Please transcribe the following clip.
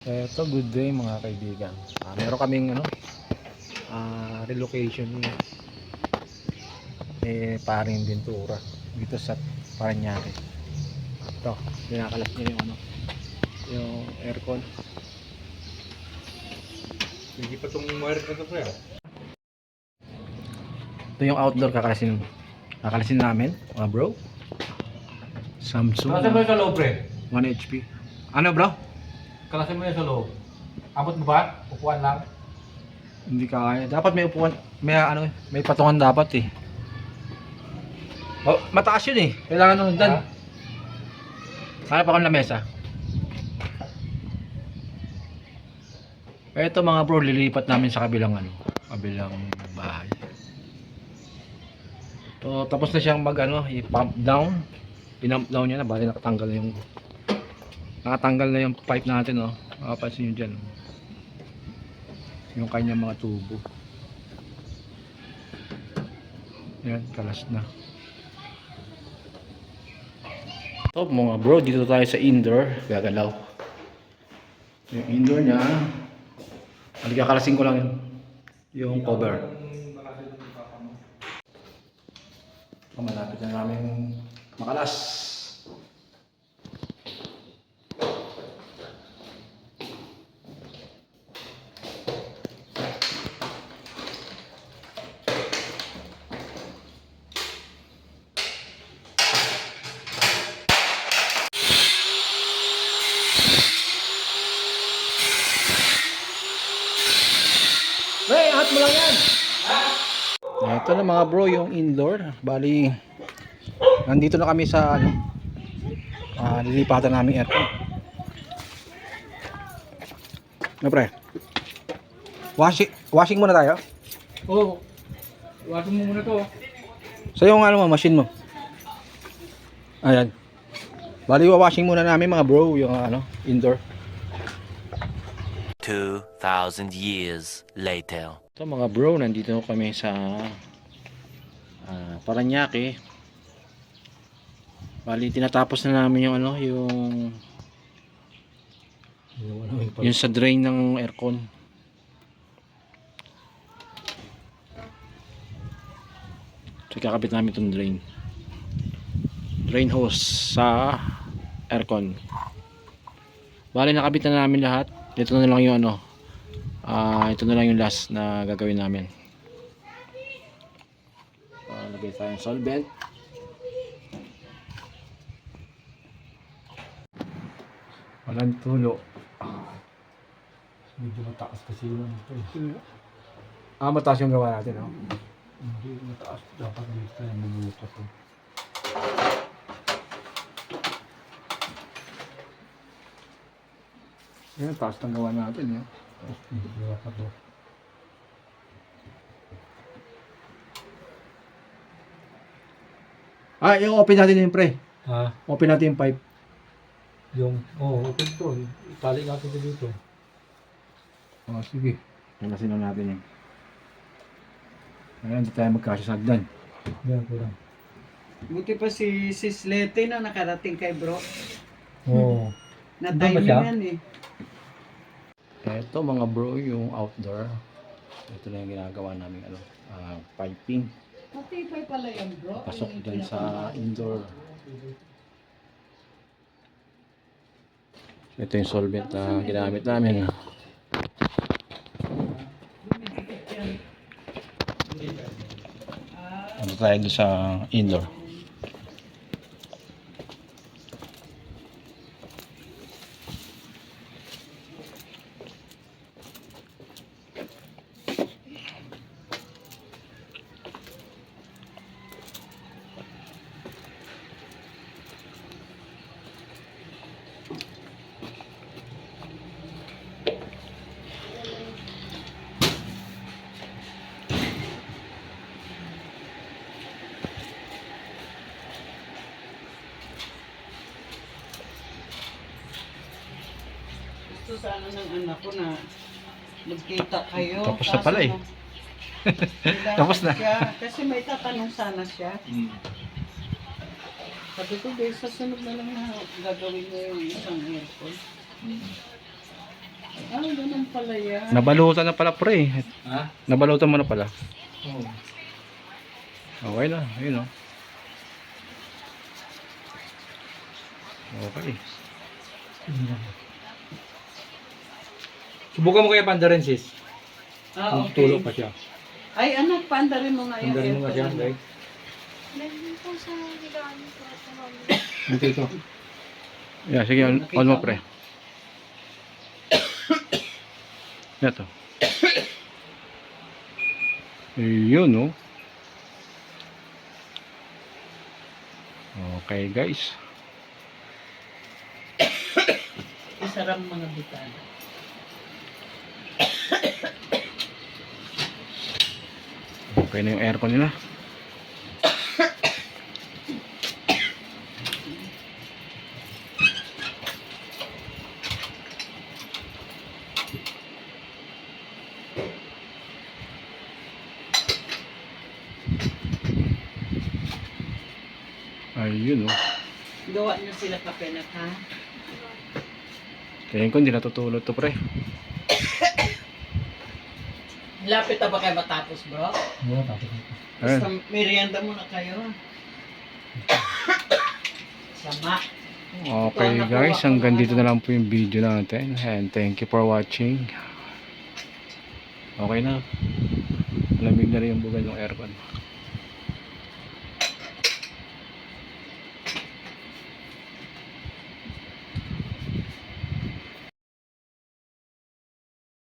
Eto, good day mga kaibigan. Meron kaming relocation paring Ventura dito sa Parañaque. Ito, dinakalas niya yung aircon. Hindi pa itong wire na ito, pre. Ito yung outdoor kakalasin namin, mga bro. Samsung Kalasin mo yung sa loob, pre. 1 HP. Ano bro? Kalasin mo yung sa loob. Abot mo ba? Upuan lang. Hindi kaya. Dapat may upuan, may patungan dapat eh. Oh, mataas yun eh. Kailangan nung dan. Hanap ako ng lamesa. Ito mga bro, lilipat namin sa kabilang bahay. So, tapos na siyang i-pump down. Pinump down niya na, bali nakatanggal na yung pipe natin, oh. Makapansin niyo diyan. Yung kanyang mga tubo. Yan, kalas na. So mga bro, dito tayo sa indoor. Gagalaw. Yung indoor niya. Kakalasin ko lang yung cover. Malapit na namin makalas. Hey, angat mo lang yan. Ito na mga bro, yung indoor. Bali, nandito na kami sa lilipatan namin aircon. Ano pre? Washing muna tayo. Oo. Iwasan mo muna ito. So yung machine mo. Ayan. Bali, washing muna namin mga bro, yung indoor. 2,000 years later. So mga bro, nandito kami sa Parañaque. Bali, tinatapos na namin yung sa drain ng aircon. So kakabit namin itong drain hose sa aircon. Bali, nakabit na namin lahat. Ito na lang yung ito na lang yung last na gagawin namin. Lagay tayong solvent. Walang tulo. Medyo mataas kasi yun ito. Mataas yung gawa natin, no? Hindi mataas. Dapat dito tayo mabutas. Yan, taas ng gawa natin, no? Hindi dapat ito. Yung open natin yung pre. Ha? Open natin yung pipe. Open ito. Itali natin ito dito. Sige. Kalasin na natin yun. Ayan, hindi tayo magkasya sa hagdan. Yan, kurang. Buti pa si Sis Lete na nakarating kay bro. Oo. Na-time siya? yan eh. Ito mga bro, yung outdoor. Ito na yung ginagawa namin piping. Matibay pala yan bro. Pasok dyan sa indoor. Ito yung solvent na ginamit namin. Ito tayo doon sa indoor. Gusto sana ng anak ko na magkita kayo. Tapos na pala eh. Kailangan Tapos na. Siya, kasi may tatanong sana siya. Sabi ko, guys, sa sunod na lang na gagawin niya yung isang aircon. pala yan. Nabalutan na pala pre. Ha? Nabalutan mo na pala. Oo. Okay na, ayun o. Okay. Subukan mo kaya panda rin sis. Ah, Kung okay. tulog pa siya. Ay, anak, panda rin mo nga yung Panda rin mo nga siya, aircon. guys. Nandun po sa higaan ko at naman. Ito ito. Yeah, sige, on mo pre. Ito. Yun o. Okay guys. Isarang mga bitana. Okay na yung aircon nila. Ayun o. Gawa niyo sila kape na ha? Tingin ko hindi natutulog to pre. Lapit na ba kayo matapos, bro? Oo, tapos ito. Ayun. Basta merienda muna kayo. Sama. Okay guys, hanggang dito na lang po yung video natin. And thank you for watching. Okay na. Lamig na rin yung bugal ng aircon.